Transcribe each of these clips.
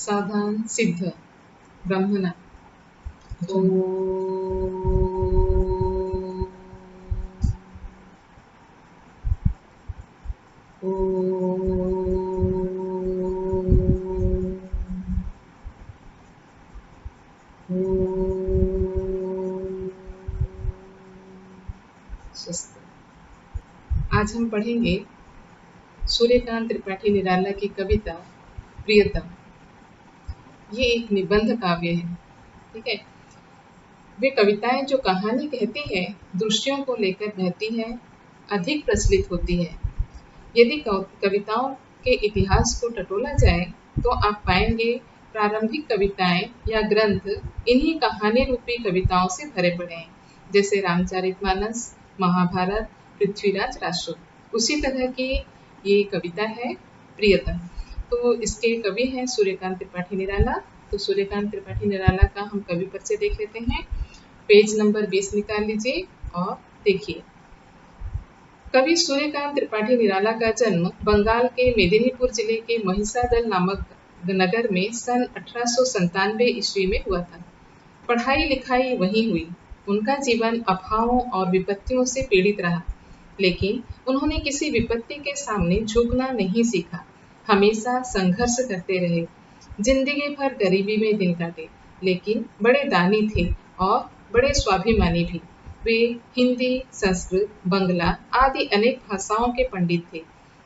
सावधान सिद्ध ब्रह्मणा। ओ आज हम पढ़ेंगे सूर्यकांत त्रिपाठी निराला की कविता प्रियतम। ये एक निबंध काव्य है, ठीक है। वे कविताएं जो कहानी कहती है, दृश्यों को लेकर बहती है, अधिक प्रचलित होती है। यदि कविताओं के इतिहास को टटोला जाए तो आप पाएंगे प्रारंभिक कविताएं या ग्रंथ इन्हीं कहानी रूपी कविताओं से भरे पड़े हैं, जैसे रामचरितमानस, महाभारत, पृथ्वीराज रासो। उसी तरह की ये कविता है प्रियतम। तो इसके कवि हैं सूर्यकांत त्रिपाठी निराला। तो सूर्यकांत त्रिपाठी निराला का हम कवि परिचय देख लेते हैं। पेज नंबर 20 निकाल लीजिए और देखिए। कवि सूर्यकांत त्रिपाठी निराला का जन्म बंगाल के मेदिनीपुर जिले के महिसादल नामक नगर में सन 1897 ईस्वी में हुआ था। पढ़ाई लिखाई वहीं हुई। उनका जीवन अभावों और विपत्तियों से पीड़ित रहा, लेकिन उन्होंने किसी विपत्ति के सामने झुकना नहीं सीखा। हमेशा संघर्ष करते रहे। जिंदगी भर गरीबी में दिन काटे, लेकिन बड़े दानी थे और बड़े स्वाभिमानी भी। वे हिंदी, संस्कृत, बंगला आदि अनेक भाषाओं के पंडित थे।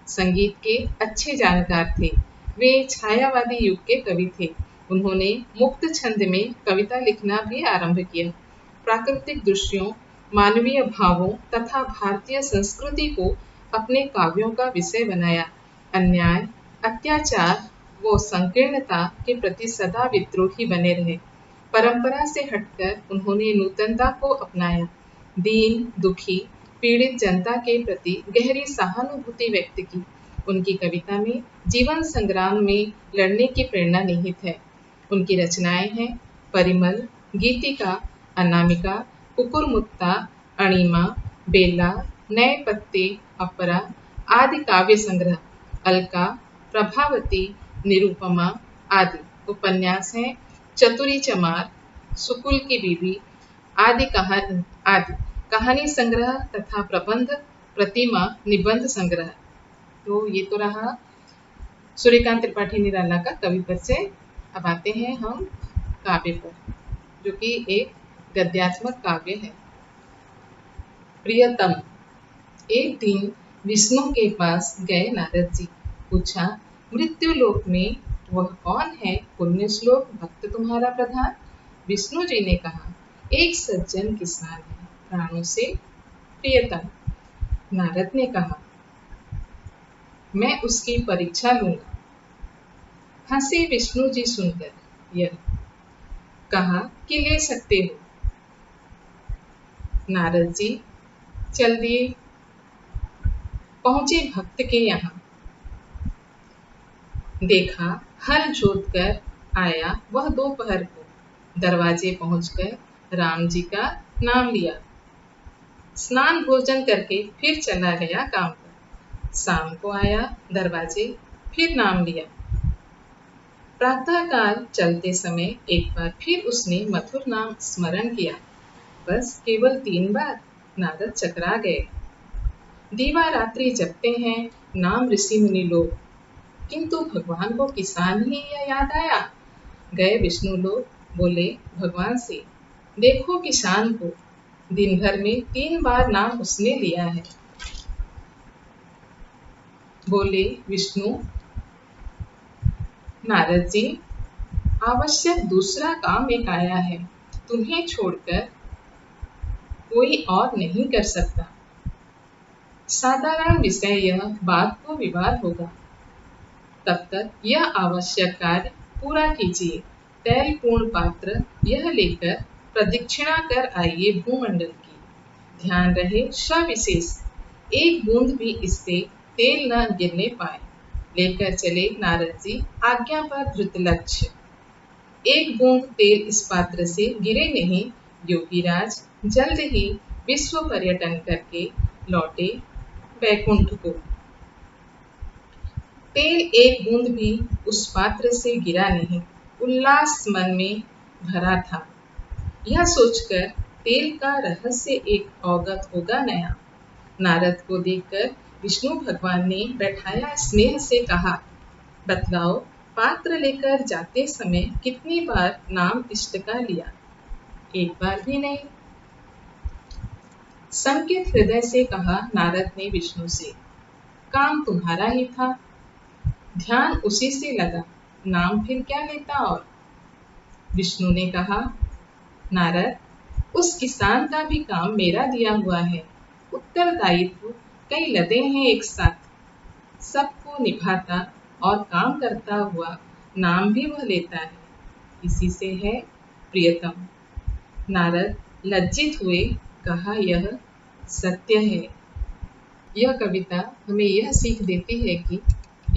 संगीत के अच्छे जानकार थे। वे छायावादी युग के कवि थे। उन्होंने मुक्त छंद में कविता लिखना भी आरंभ किया। प्राकृतिक दृश्यों, मानवीय भावों तथा भारतीय संस्कृति को अपने काव्यों का विषय बनाया। अन्याय, अत्याचार व संकीर्णता के प्रति सदा विद्रोही बने रहे। परंपरा से हटकर उन्होंने नूतनता को अपनाया। दीन, दुखी, पीड़ित जनता के प्रति गहरी सहानुभूति व्यक्त की। उनकी कविता में जीवन संग्राम में लड़ने की प्रेरणा निहित है। उनकी रचनाएं हैं परिमल, गीतिका, अनामिका, कुकुरमुत्ता, अणिमा, बेला, नए पत्ते, अपरा आदि काव्य संग्रह, अलका, प्रभावती, निरुपमा आदि। उपन्यास हैं चतुरी चमार, सुकुल की बीवी आदि कहानी संग्रह तथा प्रबंध, प्रतिमा, निबंध संग्रह। तो ये तो रहा सूर्यकांत त्रिपाठी निराला का कवि परिचय। अब आते हैं हम काव्य पर, जो कि एक गद्यात्मक काव्य है। प्रियतम। एक दिन विष्णु के पास गए नारद जी। पूछा, मृत्यु लोक में वह कौन है पुण्य श्लोक भक्त तुम्हारा प्रधान? विष्णु जी ने कहा, एक सज्जन किसान है, प्राणों से प्रियतम। नारद ने कहा, मैं उसकी परीक्षा लूंगा। हंसे विष्णु जी सुनकर। यह कहा कि ले सकते हो। नारद जी चल दिए। पहुंचे भक्त के यहाँ। देखा हल जोत कर आया वह दोपहर को। दरवाजे पहुंचकर राम जी का नाम लिया। स्नान भोजन करके फिर चला गया काम पर। शाम को आया, दरवाजे फिर नाम लिया। प्रातःकाल चलते समय एक बार फिर उसने मधुर नाम स्मरण किया। बस केवल 3 बार। नारद चकरा गए। दीवा रात्रि जपते हैं नाम ऋषि मुनि लोग, किंतु भगवान को किसान ही यह याद आया। गए विष्णु लोग, बोले भगवान से, देखो किसान को, दिन भर में 3 बार नाम उसने लिया है। बोले विष्णु, नारद जी आवश्यक दूसरा काम एक आया है, तुम्हें छोड़कर कोई और नहीं कर सकता। साधारण विषय यह बात को विवाद होगा, तब तक यह आवश्यक कार्य पूरा कीजिए। तैलपूर्ण पात्र यह लेकर प्रदक्षिणा कर आइए भूमंडल की। ध्यान रहे सविशेष, एक बूंद भी इससे तेल न गिरने पाए। लेकर चले नारद जी आज्ञा पर धृत लक्ष्य। एक बूंद तेल इस पात्र से गिरे नहीं। योगीराज जल्द ही विश्व पर्यटन करके लौटे वैकुंठ को। तेल एक बूंद भी उस पात्र से गिरा नहीं, उल्लास मन में भरा था। यह सोचकर तेल का रहस्य एक अवगत होगा नया। नारद को देखकर विष्णु भगवान ने बैठाया स्नेह से कहा, बतलाओ पात्र लेकर जाते समय कितनी बार नाम इष्ट का लिया? एक बार भी नहीं। संकित हृदय से कहा नारद ने विष्णु से, काम तुम्हारा ही था, ध्यान उसी से लगा, नाम फिर क्या लेता? और विष्णु ने कहा, नारद, उस किसान का भी काम मेरा दिया हुआ है, उत्तरदायित्व कई लदे हैं एक साथ, सबको निभाता और काम करता हुआ नाम भी वह लेता है, इसी से है प्रियतम। नारद लज्जित हुए, कहा, यह सत्य है। यह कविता हमें यह सीख देती है कि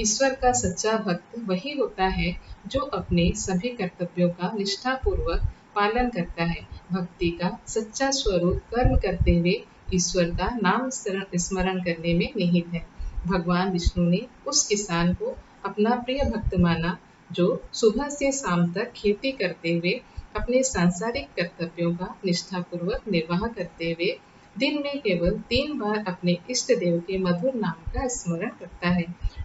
ईश्वर का सच्चा भक्त वही होता है जो अपने सभी कर्तव्यों का निष्ठापूर्वक पालन करता है। भक्ति का सच्चा स्वरूप कर्म करते हुए ईश्वर का नाम स्मरण करने में निहित है। भगवान विष्णु ने उस किसान को अपना प्रिय भक्त माना जो सुबह से शाम तक खेती करते हुए अपने सांसारिक कर्तव्यों का निष्ठापूर्वक निर्वाह करते हुए दिन में केवल 3 बार अपने इष्ट देव के मधुर नाम का स्मरण करता है।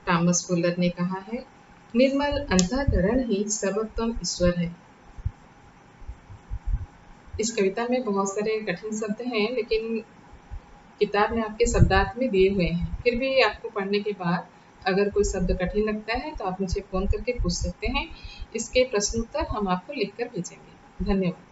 टॉमस फुलर ने कहा है, निर्मल अंतःकरण ही सर्वोत्तम ईश्वर है। इस कविता में बहुत सारे कठिन शब्द हैं, लेकिन किताब में आपके शब्दार्थ में दिए हुए हैं। फिर भी आपको पढ़ने के बाद अगर कोई शब्द कठिन लगता है तो आप मुझे फ़ोन करके पूछ सकते हैं। इसके प्रश्नोत्तर हम आपको लिखकर भेजेंगे। धन्यवाद।